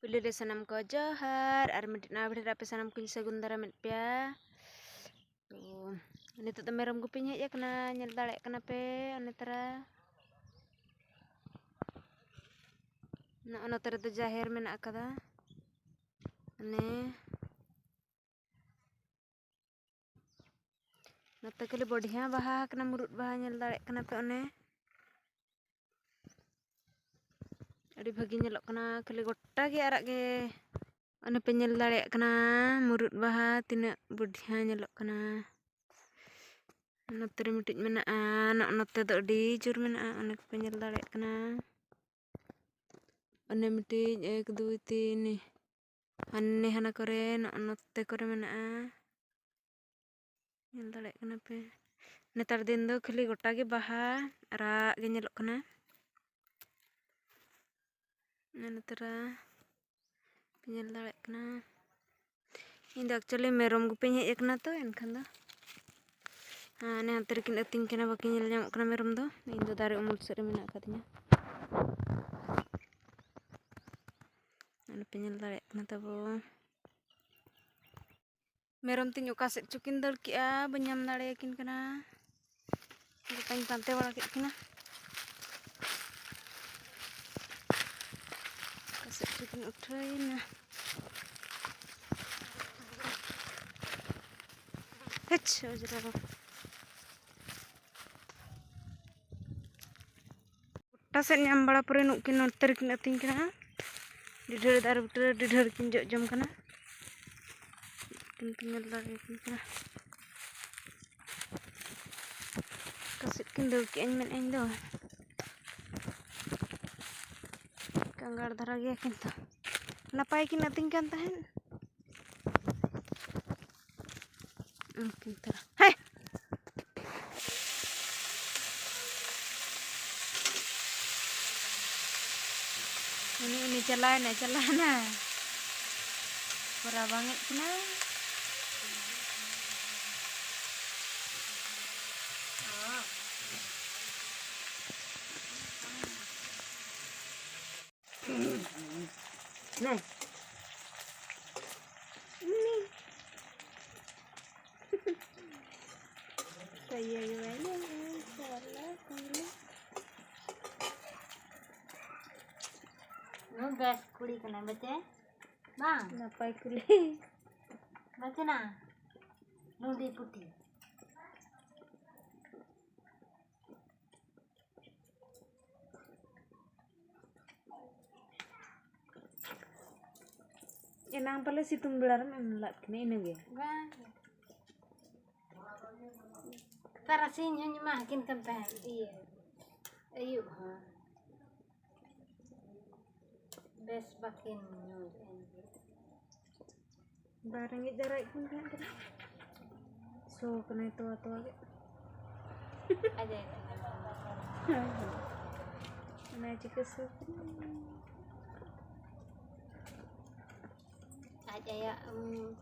Pili de sanam ko johar ar medit na berde rapi sanam kun segundara med pia. Ini tuh meram gupinya ya kena nyel dalek kena pe ane tera. Na ono tera tu jahir mena akada. Ane. Nata kali बढ़िया baha kena murut baha nyel dalek kena pe one. Adi bagi nyelok kena kali gotta ge arak ge. Ane pe nyel dalek kena murut baha tina बढ़िया nyelok kena. Note mitit mena anak note do di jur mena anak pe nyel dalek kena. Ane mitit 1 2 3 ane hana kore note kore mena nyel dalek kena pe. Netar din do kali gotta ge baha arak ge nyelok kena. Ane tera penyel dalek kena. Ini actually merom gu penye ya kena tuh enkan do. Ane hantar kin ating kena baki nyel nyamuk kena merom do. Indo dari umul seri mena katanya. Ane penyel dalek kena tabo. Merom tinjuk kaset cukin dal kia benyam dalekin kena. Tang tante wala kena. Kaset cukin utrain na. Hech ojra. Taset nyam bala pore nukin noter kin ating kena. Didher dar buter didher kin jom kena. Kin penyel dalekin kena. Kaset kin dal ki men endo. Kanggar dhara gaya kinta. Napai kin ating kan tahen. Kinta. Hai. Ini celana. Pura banget kena. Nah. Ini. Kayak gimana? Salah kamu. Gas kuli kena baca, bang. Napai kuli? Baca na, nudi putih. Enang pala situng belaran melat kena ini ge. Bang. Tarasinya makin kentang. Iya. Ayo ha. Bes bakin nyud. Barang itu jarak pun kan. So kena itu atau lagi. Aja. Nah jika so. Aja ya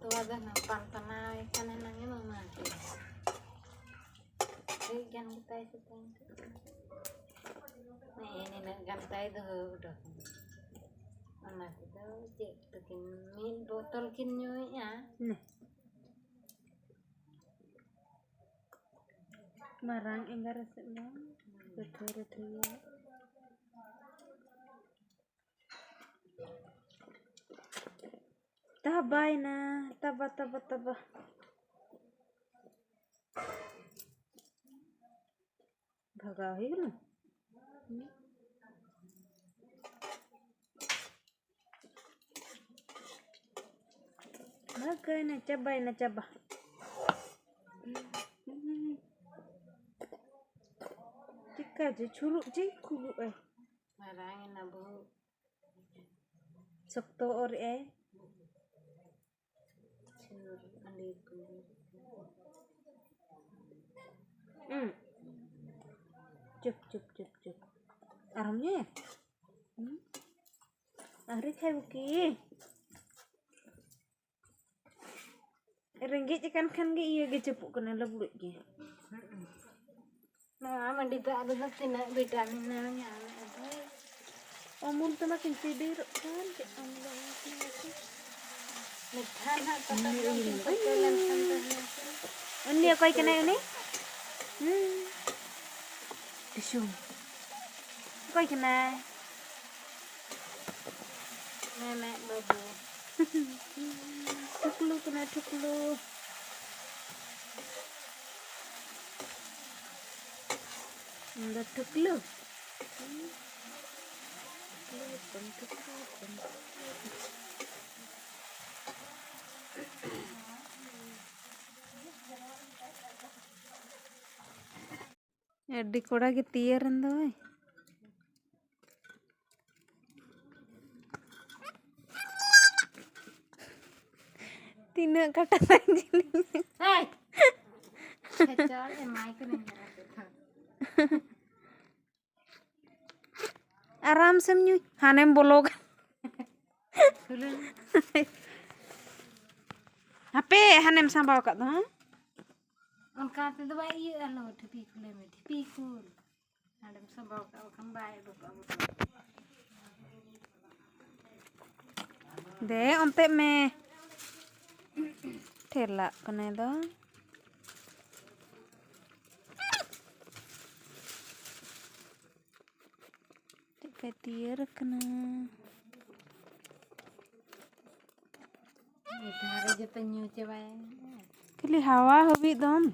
tua dah nampan tanah kan enaknya mama. Jangan kita itu. Nih ini gantai tuh udah. Mana kita cek bikin min botol kinyo ya. Nih. Marang enggak resepnya. Betul ya. Tabay na, taba. Bagawi na. Bagay na caba. Jika je culuk je kuluk Marangin na bu. Sakto or Cuk. Aramnya ya? Ari kayak buki. Ringgit kan ge iya ge cepuk kena lebut ge. Nah, mandi tak ada tina vitamin namanya. Omun tuh makin tidur kan, Allah. Ini apa ikan ini? Disum. Apa ikan? Nenek babu. Tuklu kena tuklu. Enggak tuklu. Adi koda ke tiar ando. Tina kata anjing. Hey. Kecol mic nih. आराम से न्यू हाने में बोलोगा हापे हाने में सांभाव का दो हाँ उनका तो दवाई ये अलो ठपी खुले में ठपी खुल हाने में सांभाव का कम बाय रुपा दे अंते में ठेला कने दो tiar kena इधर जो तन्यू चवाए kali hawa hobi dom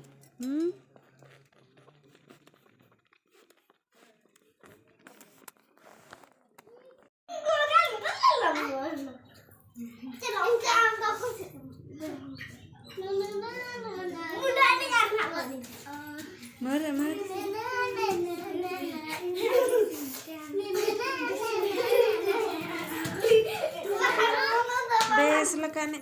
mari mari bes lekane